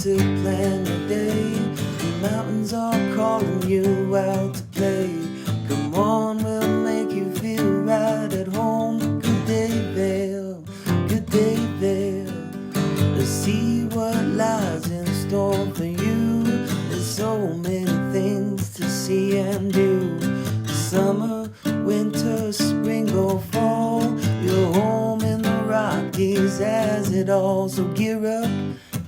to plan your day. The mountains are calling you out to play. Come on, we'll make you feel right at home. Good day, Vail. Good day, Vail. Let's see what lies in store for you. There's so many things to see and do. Summer, winter, spring or fall, you're home in the Rockies as it all. So gear up,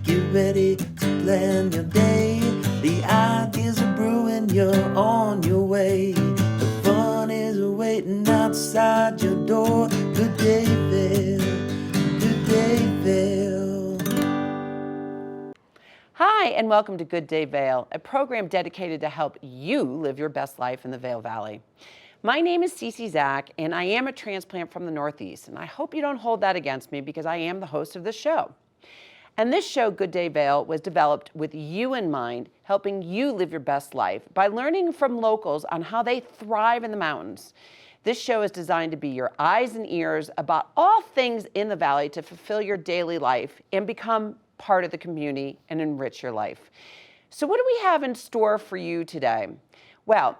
get ready to plan your day. The ideas are brewing, you're on your way. The fun is waiting outside your door. Good day, Vail. Good day, Vail. Hi, and welcome to Good Day Vail, a program dedicated to help you live your best life in the Vail Valley. My name is Cece Zach, and I am a transplant from the Northeast, and I hope you don't hold that against me because I am the host of this show. And this show, Good Day Vail, was developed with you in mind, helping you live your best life by learning from locals on how they thrive in the mountains. This show is designed to be your eyes and ears about all things in the valley to fulfill your daily life and become part of the community and enrich your life. So what do we have in store for you today? Well,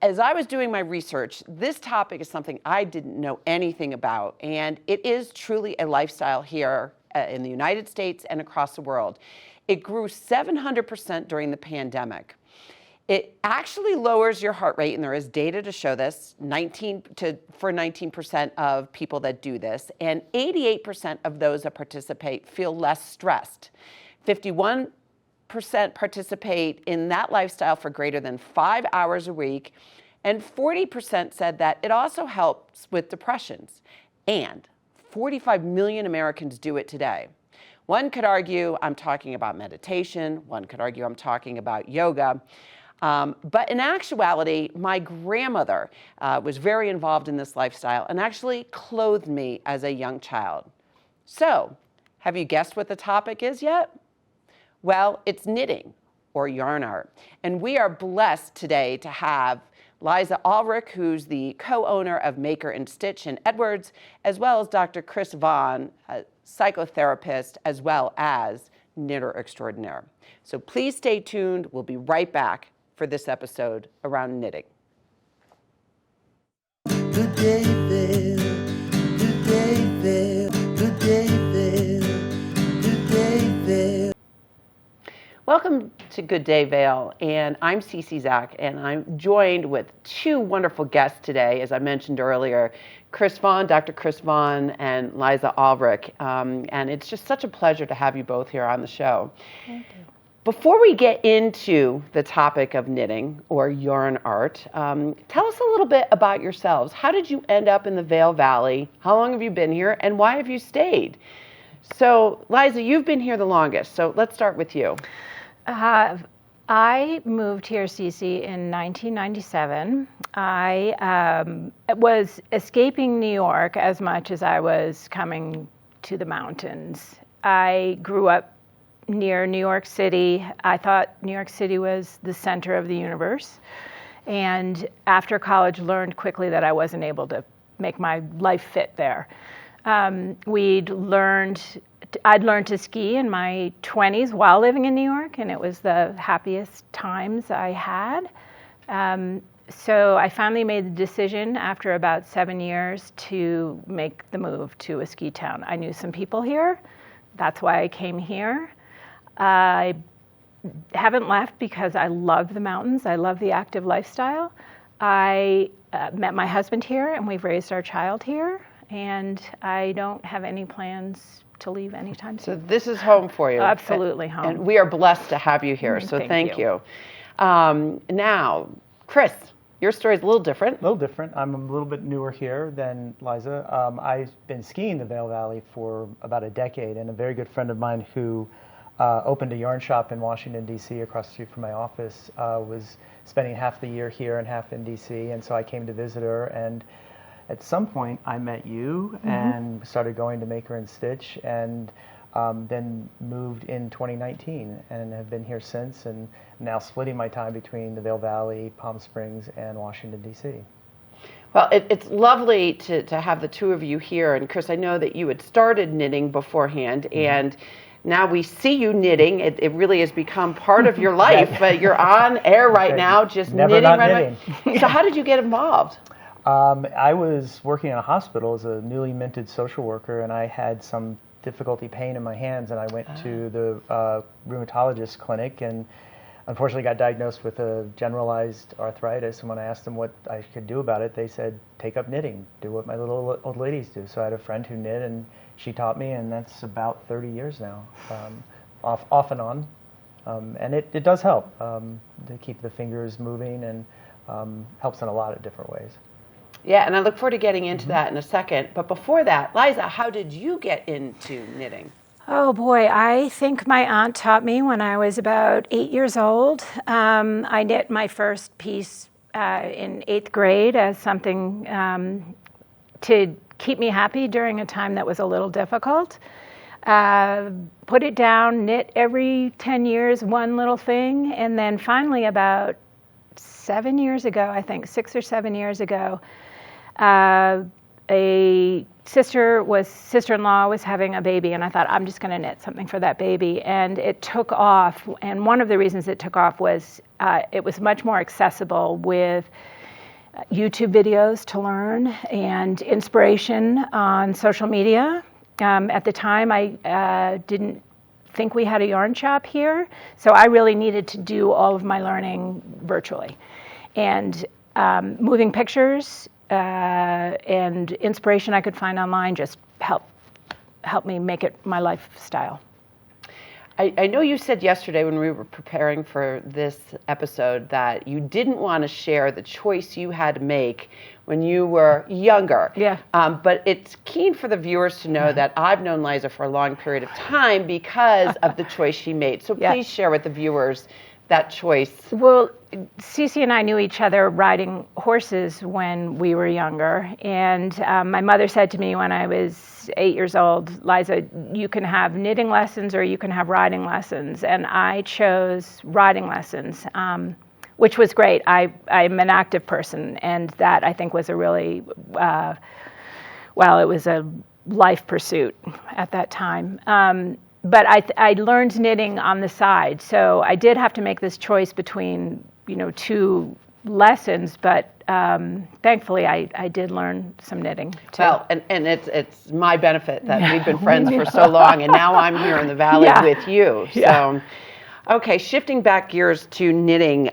as I was doing my research, this topic is something I didn't know anything about, and it is truly a lifestyle here in the United States and across the world. It grew 700% during the pandemic. It actually lowers your heart rate, and there is data to show this, for 19% of people that do this, and 88% of those that participate feel less stressed. 51% participate in that lifestyle for greater than 5 hours a week, and 40% said that it also helps with depressions, and 45 million Americans do it today. One could argue I'm talking about meditation, one could argue I'm talking about yoga, but in actuality, my grandmother was very involved in this lifestyle and actually clothed me as a young child. So, have you guessed what the topic is yet? Well, it's knitting or yarn art. And we are blessed today to have Liza Alrick, who's the co-owner of Maker and Stitch in Edwards, as well as Dr. Chris Vaughan, a psychotherapist, as well as knitter extraordinaire. So please stay tuned. We'll be right back for this episode around knitting. Good day, Vail. Good day, Vail. Good day, Vail. Good day, Vail. Welcome to Good Day Vail, and I'm Cece Zach, and I'm joined with two wonderful guests today, as I mentioned earlier, Chris Vaughan, Dr. Chris Vaughan, and Liza Alrick, and it's just such a pleasure to have you both here on the show. Thank you. Before we get into the topic of knitting or yarn art, tell us a little bit about yourselves. How did you end up in the Vail Valley? How long have you been here, and why have you stayed? So, Liza, you've been here the longest, so let's start with you. I moved here, Cece, in 1997. I was escaping New York as much as I was coming to the mountains. I grew up near New York City. I thought New York City was the center of the universe. And after college, learned quickly that I wasn't able to make my life fit there. I'd learned to ski in my 20s while living in New York, and it was the happiest times I had. So I finally made the decision after about 7 years to make the move to a ski town. I knew some people here. That's why I came here. I haven't left because I love the mountains. I love the active lifestyle. I met my husband here, and we've raised our child here, and I don't have any plans to leave anytime soon. So this is home for you. Absolutely home. And we are blessed to have you here, so thank you. Now, Chris, your story is a little different. A little different. I'm a little bit newer here than Liza. I've been skiing the Vail Valley for about a decade, and a very good friend of mine who opened a yarn shop in Washington, D.C. across the street from my office was spending half the year here and half in D.C., and so I came to visit her, and at some point I met you and started going to Maker and Stitch, and then moved in 2019 and have been here since, and now splitting my time between the Vail Valley, Palm Springs, and Washington, D.C. Well, it's lovely to have the two of you here. And Chris, I know that you had started knitting beforehand, and now we see you knitting. It really has become part of your life. You're on air right now, just Never knitting. not Right knitting. So how did you get involved? I was working in a hospital as a newly minted social worker, and I had some difficulty pain in my hands, and I went to the rheumatologist clinic and unfortunately got diagnosed with a generalized arthritis. And when I asked them what I could do about it, they said, take up knitting, do what my little old ladies do. So I had a friend who knit, and she taught me, and that's about 30 years now, off and on. And it does help to keep the fingers moving, and helps in a lot of different ways. Yeah, and I look forward to getting into that in a second. But before that, Liza, how did you get into knitting? Oh boy, I think my aunt taught me when I was about 8 years old. I knit my first piece in 8th grade as something to keep me happy during a time that was a little difficult. Put it down, knit every 10 years, one little thing, and then finally about 7 years ago, I think 6 or 7 years ago, a sister-in-law was having a baby, and I thought, I'm just going to knit something for that baby. And it took off, and one of the reasons it took off was it was much more accessible with YouTube videos to learn and inspiration on social media. At the time, I didn't think we had a yarn shop here, so I really needed to do all of my learning virtually. And moving pictures and inspiration I could find online just helped me make it my lifestyle. I know you said yesterday when we were preparing for this episode that you didn't want to share the choice you had to make when you were younger. Yeah. But it's keen for the viewers to know that I've known Liza for a long period of time because of the choice she made. So please share with the viewers that choice. Well, Cece and I knew each other riding horses when we were younger. And my mother said to me when I was 8 years old, Liza, you can have knitting lessons or you can have riding lessons. And I chose riding lessons, which was great. I'm an active person, and that I think was a really, it was a life pursuit at that time. But I learned knitting on the side, so I did have to make this choice between, two lessons. But thankfully, I did learn some knitting too. Well, and it's my benefit that we've been friends for so long, and now I'm here in the Valley with you. So, okay, shifting back gears to knitting.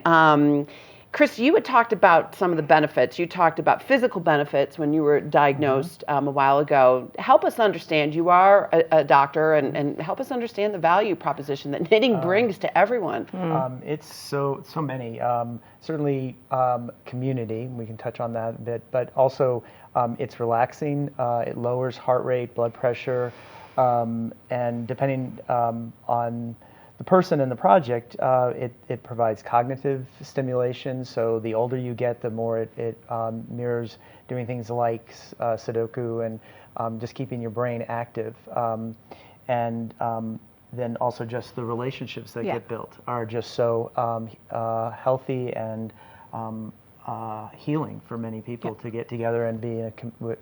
Chris, you had talked about some of the benefits. You talked about physical benefits when you were diagnosed a while ago. Help us understand, you are a doctor, and help us understand the value proposition that knitting brings to everyone. It's so many. Certainly community, we can touch on that a bit, but also it's relaxing, it lowers heart rate, blood pressure, and depending on the person in the project, it provides cognitive stimulation. So the older you get, the more it mirrors doing things like Sudoku and just keeping your brain active. And then also just the relationships that get built are just so healthy and healing for many people to get together and be in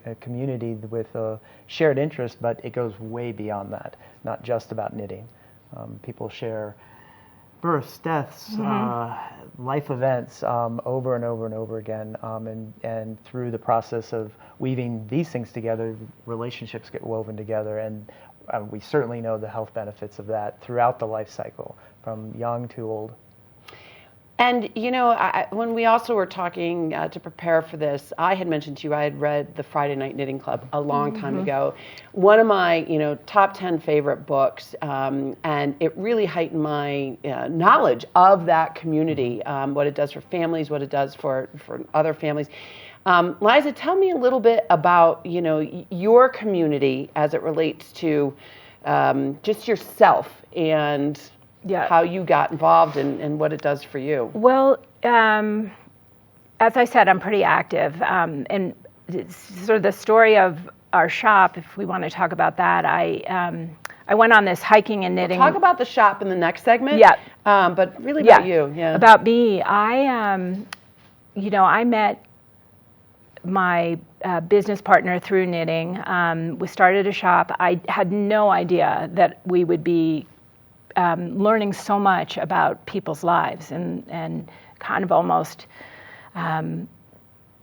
a community with a shared interest, but it goes way beyond that, not just about knitting. People share births, deaths, life events over and over and over again, and through the process of weaving these things together, relationships get woven together, and we certainly know the health benefits of that throughout the life cycle, from young to old. And, when we also were talking to prepare for this, I had mentioned to you I had read The Friday Night Knitting Club a long time ago. One of my, top 10 favorite books, and it really heightened my knowledge of that community, what it does for families, what it does for other families. Liza, tell me a little bit about, your community as it relates to just yourself and how you got involved and what it does for you. Well, as I said, I'm pretty active. And sort of the story of our shop, if we want to talk about that, I went on this hiking and knitting. We'll talk about the shop in the next segment. Yeah. But really about you. Yeah. About me, I met my business partner through knitting. We started a shop. I had no idea that we would be learning so much about people's lives and kind of almost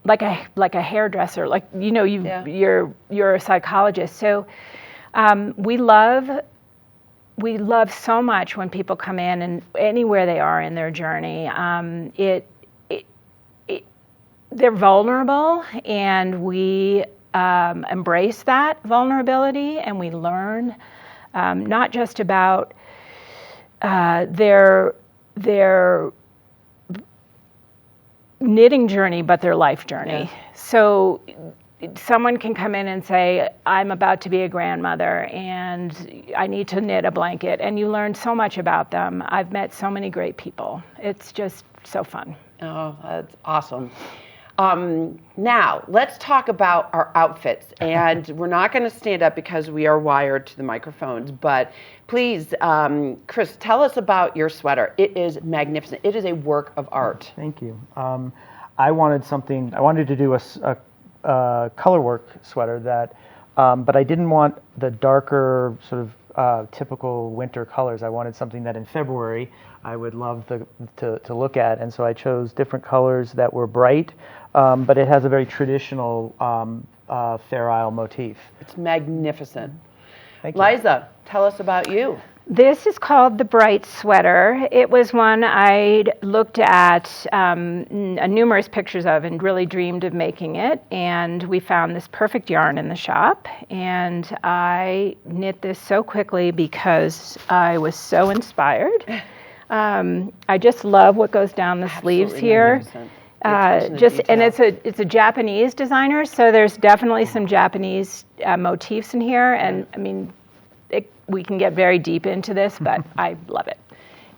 like a hairdresser, like you're a psychologist. So we love so much when people come in and anywhere they are in their journey. They're vulnerable, and we embrace that vulnerability, and we learn not just about their knitting journey, but their life journey. Yes. So someone can come in and say, I'm about to be a grandmother and I need to knit a blanket, and you learn so much about them. I've met so many great people. It's just so fun. Oh, that's awesome. Now, let's talk about our outfits. And we're not going to stand up because we are wired to the microphones, but please, Chris, tell us about your sweater. It is magnificent. It is a work of art. Thank you. I wanted to do a color work sweater that, but I didn't want the darker sort of typical winter colors. I wanted something that in February I would love to look at, and so I chose different colors that were bright, but it has a very traditional Fair Isle motif. It's magnificent. Thank you. Liza, tell us about you. This is called the Bright Sweater. It was one I'd looked at numerous pictures of and really dreamed of making it. And we found this perfect yarn in the shop. And I knit this so quickly because I was so inspired. I just love what goes down the sleeves here. And it's a Japanese designer, so there's definitely some Japanese motifs in here. And I mean, we can get very deep into this, but I love it.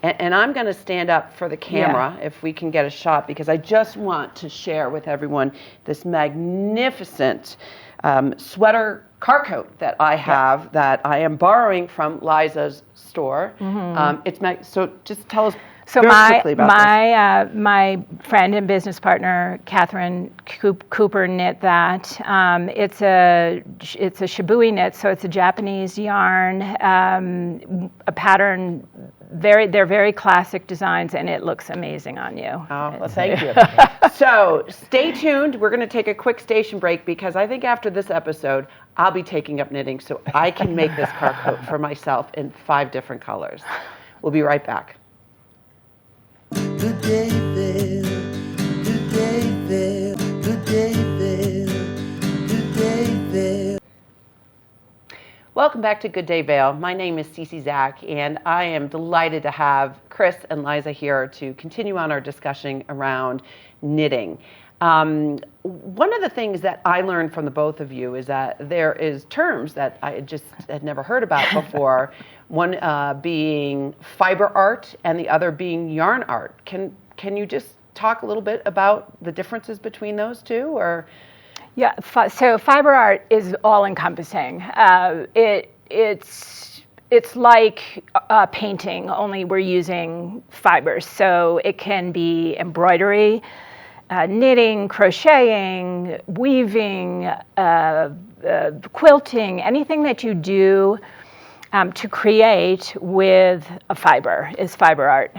And I'm going to stand up for the camera if we can get a shot, because I just want to share with everyone this magnificent sweater car coat that I have that I am borrowing from Liza's store. So just tell us quickly about this. My friend and business partner, Catherine Cooper, knit that. It's a shibui knit, so it's a Japanese yarn, a pattern. They're very classic designs, and it looks amazing on you. Oh, well, thank you. So stay tuned. We're going to take a quick station break, because I think after this episode, I'll be taking up knitting so I can make this car coat for myself in 5 different colors. We'll be right back. Good day, Vail. Good day, Vail. Good day, Vail. Good day, Vail. Welcome back to Good Day Vail. My name is Cece Zach, and I am delighted to have Chris and Liza here to continue on our discussion around knitting. One of the things that I learned from the both of you is that there is terms that I just had never heard about before. One being fiber art and the other being yarn art. Can you just talk a little bit about the differences between those two, or? Yeah, so fiber art is all-encompassing. It's like painting, only we're using fibers. So it can be embroidery, knitting, crocheting, weaving, quilting, anything that you do to create with a fiber is fiber art.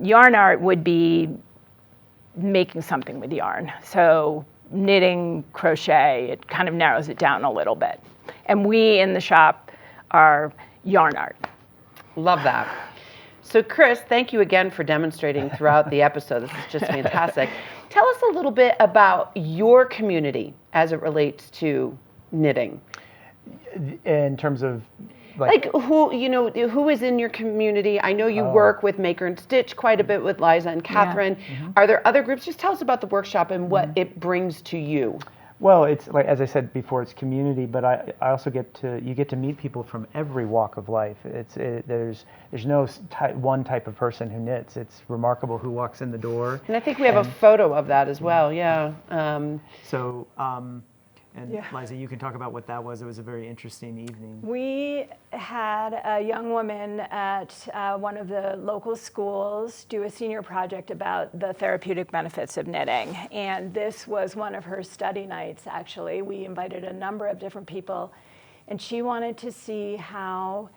Yarn art would be making something with yarn. So knitting, crochet, it kind of narrows it down a little bit. And we in the shop are yarn art. Love that. So Chris, thank you again for demonstrating throughout the episode. This is just fantastic. Tell us a little bit about your community as it relates to knitting. In terms of like who is in your community? I know you work with Maker and Stitch quite a bit with Liza and Catherine. Yeah. Are there other groups? Just tell us about the workshop and what it brings to you. Well, it's like, as I said before, it's community, but I also get to meet people from every walk of life. There's no one type of person who knits. It's remarkable who walks in the door. And I think we have a photo of that as well. Yeah. And Liza, you can talk about what that was. It was a very interesting evening. We had a young woman at one of the local schools do a senior project about the therapeutic benefits of knitting. And this was one of her study nights, actually. We invited a number of different people, and she wanted to see how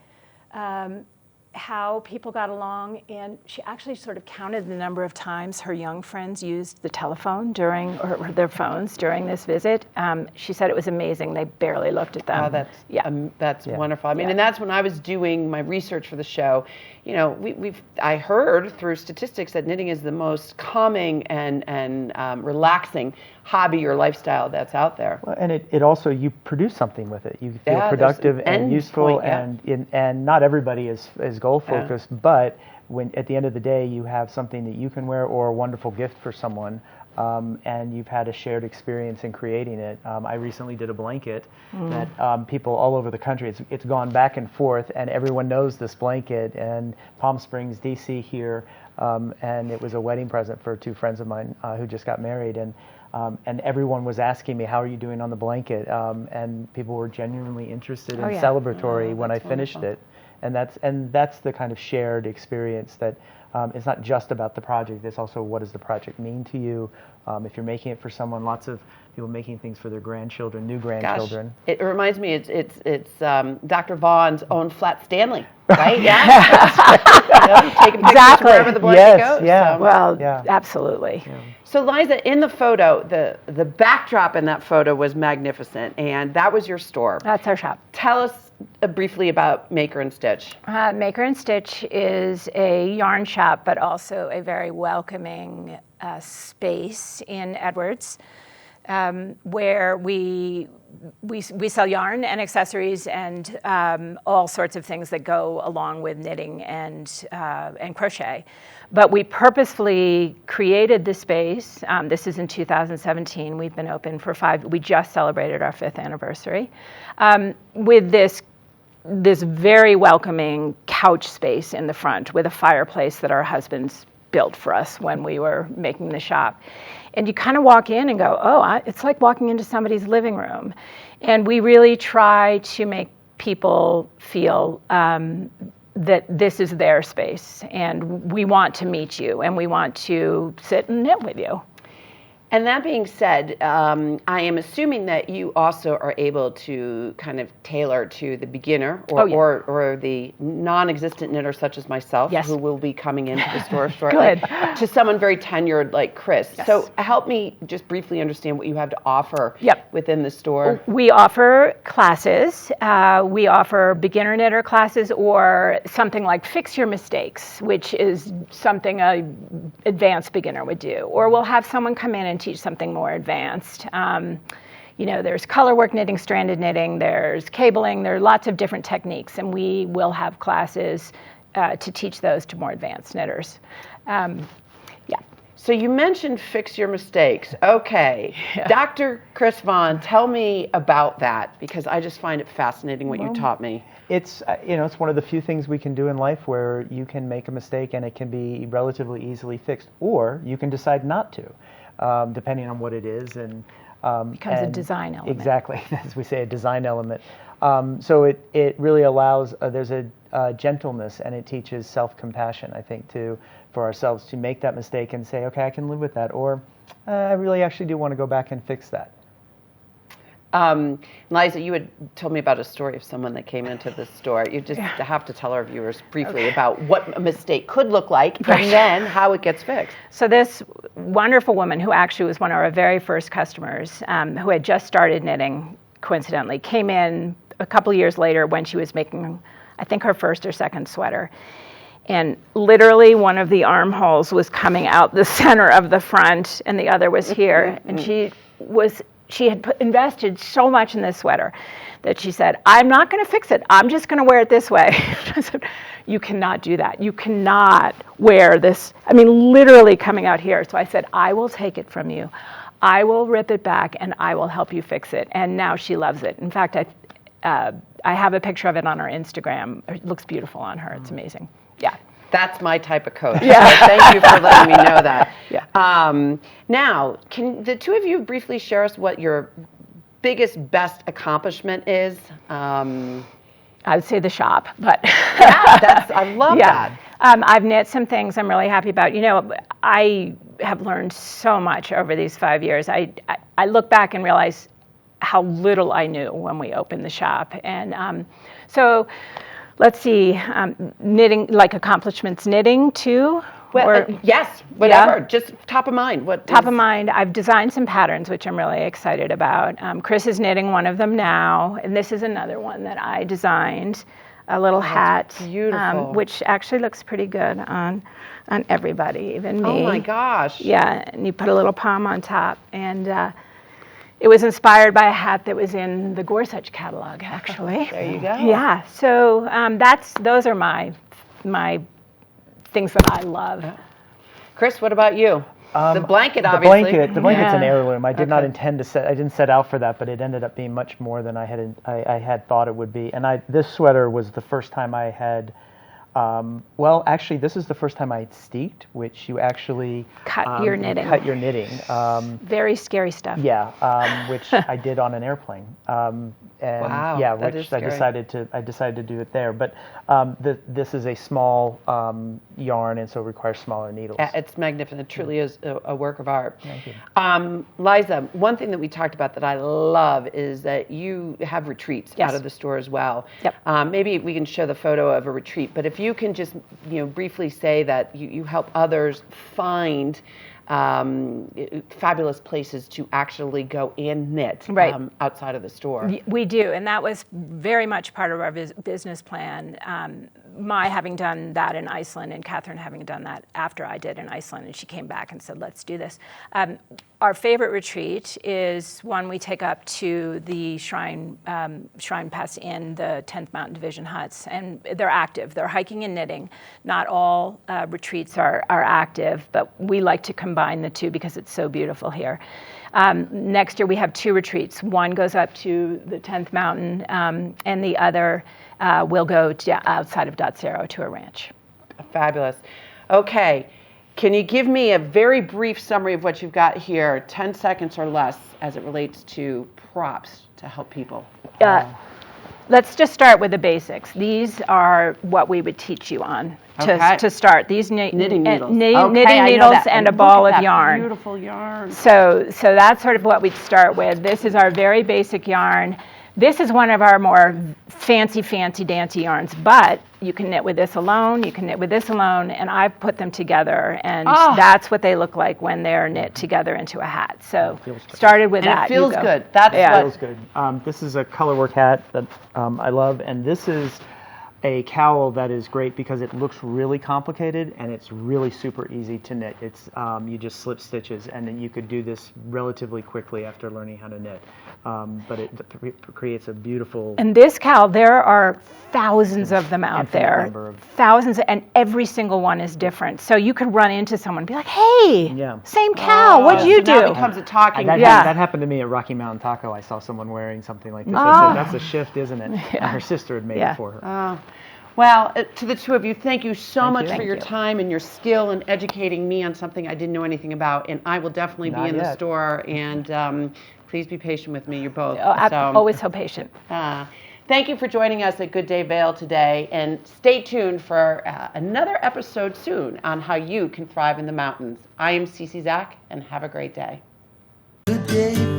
people got along, and she actually sort of counted the number of times her young friends used the telephone or their phones during this visit. She said it was amazing. They barely looked at them. Oh, that's wonderful. I mean, and that's when I was doing my research for the show. You know, I heard through statistics that knitting is the most calming and relaxing hobby or lifestyle that's out there. Well, and it also, you produce something with it. You feel productive and useful, and not everybody is goal focused, but when at the end of the day you have something that you can wear or a wonderful gift for someone, and you've had a shared experience in creating it. I recently did a blanket that people all over the country, it's gone back and forth, and everyone knows this blanket, and Palm Springs, DC here, and it was a wedding present for two friends of mine who just got married, and everyone was asking me, how are you doing on the blanket? And people were genuinely interested and celebratory when I finished it. And that's the kind of shared experience that it's not just about the project, it's also what does the project mean to you. If you're making it for someone, lots of people making things for their grandchildren, new grandchildren. Gosh, it reminds me, it's Dr. Vaughan's own Flat Stanley, right? Yeah. Taking pictures wherever the blanket goes. Yeah. Well, absolutely. Yeah. So Liza, in the photo, the backdrop in that photo was magnificent, and that was your store. That's our shop. Tell us briefly about Maker and Stitch. Maker and Stitch is a yarn shop, but also a very welcoming space in Edwards, where we sell yarn and accessories and all sorts of things that go along with knitting and crochet. But we purposefully created the space. This is in 2017. We've been open for we just celebrated our 5th anniversary, with this very welcoming couch space in the front with a fireplace that our husbands built for us when we were making the shop. And you kind of walk in and go, oh, it's like walking into somebody's living room. And we really try to make people feel that this is their space, and we want to meet you, and we want to sit and knit with you. And that being said, I am assuming that you also are able to kind of tailor to the beginner or the non-existent knitter such as myself, who will be coming into the store shortly, to someone very tenured like Chris. Yes. So help me just briefly understand what you have to offer within the store. We offer classes. We offer beginner knitter classes, or something like Fix Your Mistakes, which is something an advanced beginner would do. Or we'll have someone come in and teach something more advanced. You know, there's colorwork knitting, stranded knitting, there's cabling, there are lots of different techniques, and we will have classes to teach those to more advanced knitters. So you mentioned Fix Your Mistakes. Okay. Dr. Chris Vaughan, tell me about that, because I just find it fascinating what you taught me. It's, it's one of the few things we can do in life where you can make a mistake and it can be relatively easily fixed, or you can decide not to, depending on what it is. And becomes a design element. Exactly, as we say, a design element. So it really allows, there's a gentleness, and it teaches self-compassion, I think, for ourselves to make that mistake and say, okay, I can live with that, or I really actually do want to go back and fix that. Liza, you had told me about a story of someone that came into the store. You just have to tell our viewers briefly about what a mistake could look like, and then how it gets fixed. So this wonderful woman, who actually was one of our very first customers, who had just started knitting, coincidentally, came in a couple of years later when she was making, I think, her first or second sweater. And literally one of the armholes was coming out the center of the front, and the other was here. And she had invested so much in this sweater that she said, I'm not going to fix it. I'm just going to wear it this way. I said, you cannot do that. You cannot wear this. I mean, literally coming out here. So I said, I will take it from you. I will rip it back, and I will help you fix it. And now she loves it. In fact, I have a picture of it on our Instagram. It looks beautiful on her. It's amazing. Yeah. That's my type of coach. Yeah. So thank you for letting me know that. Yeah. Now, can the two of you briefly share us what your biggest, best accomplishment is? I would say the shop, but Yeah, I love that. I've knit some things I'm really happy about. You know, I have learned so much over these 5 years. I look back and realize how little I knew when we opened the shop. And so let's see, knitting, like accomplishments knitting too? Well, yes, whatever, just top of mind. Top of mind, I've designed some patterns, which I'm really excited about. Chris is knitting one of them now, and this is another one that I designed, a little hat, beautiful. Which actually looks pretty good on everybody, even me. Oh my gosh. Yeah, and you put a little palm on top, and it was inspired by a hat that was in the Gorsuch catalog, actually. There you go. Yeah, so those are my things that I love. Chris, what about you? The blanket, obviously. The blanket's an heirloom. I did not intend to I didn't set out for that, but it ended up being much more than I had thought it would be. And this sweater was the first time I had, well, actually, this is the first time I had steeked, which you actually cut your knitting. Very scary stuff. Yeah, which I did on an airplane. And wow, yeah, which I decided to do it there. But this is a small yarn, and so it requires smaller needles. It's magnificent. It truly is a work of art. Thank you. Liza, one thing that we talked about that I love is that you have retreats out of the store as well. Yep. Maybe we can show the photo of a retreat, but if you can just briefly say that you help others find fabulous places to actually go and knit outside of the store. We do, and that was very much part of our business plan. My having done that in Iceland and Catherine having done that after I did in Iceland, and she came back and said, let's do this. Our favorite retreat is one we take up to the Shrine Pass Inn, the 10th Mountain Division huts, and they're active. They're hiking and knitting. Not all retreats are active, but we like to combine the two because it's so beautiful here. Next year we have 2 retreats. One goes up to the 10th Mountain, and the other will go outside of Dotsero to a ranch. Fabulous. Okay. Can you give me a very brief summary of what you've got here, 10 seconds or less, as it relates to props to help people? Let's just start with the basics. These are what we would teach you on to start. These knitting needles, knitting needles and a ball of yarn. Beautiful yarn. So that's sort of what we'd start with. This is our very basic yarn. This is one of our more fancy dancy yarns, but you can knit with this alone, you can knit with this alone, and I've put them together, and that's what they look like when they're knit together into a hat. So started with that. It feels good. It feels good. This is a colorwork hat that I love, and this is a cowl that is great because it looks really complicated and it's really super easy to knit. It's you just slip stitches, and then you could do this relatively quickly after learning how to knit. But it creates a beautiful. And this cowl, there are thousands of them out there. Thousands, and every single one is different. So you could run into someone and be like, "Hey, same cowl. What'd you do?" Now it becomes a talking. That happened to me at Rocky Mountain Taco. I saw someone wearing something like this. I said, "That's a shift, isn't it?" And her sister had made it for her. Well, to the two of you, thank you so much for your time and your skill in educating me on something I didn't know anything about. And I will definitely be in the store. And please be patient with me. You're both. I'm always so patient. Thank you for joining us at Good Day Vail today. And stay tuned for another episode soon on how you can thrive in the mountains. I am Cece Zach, and have a great day. Good day.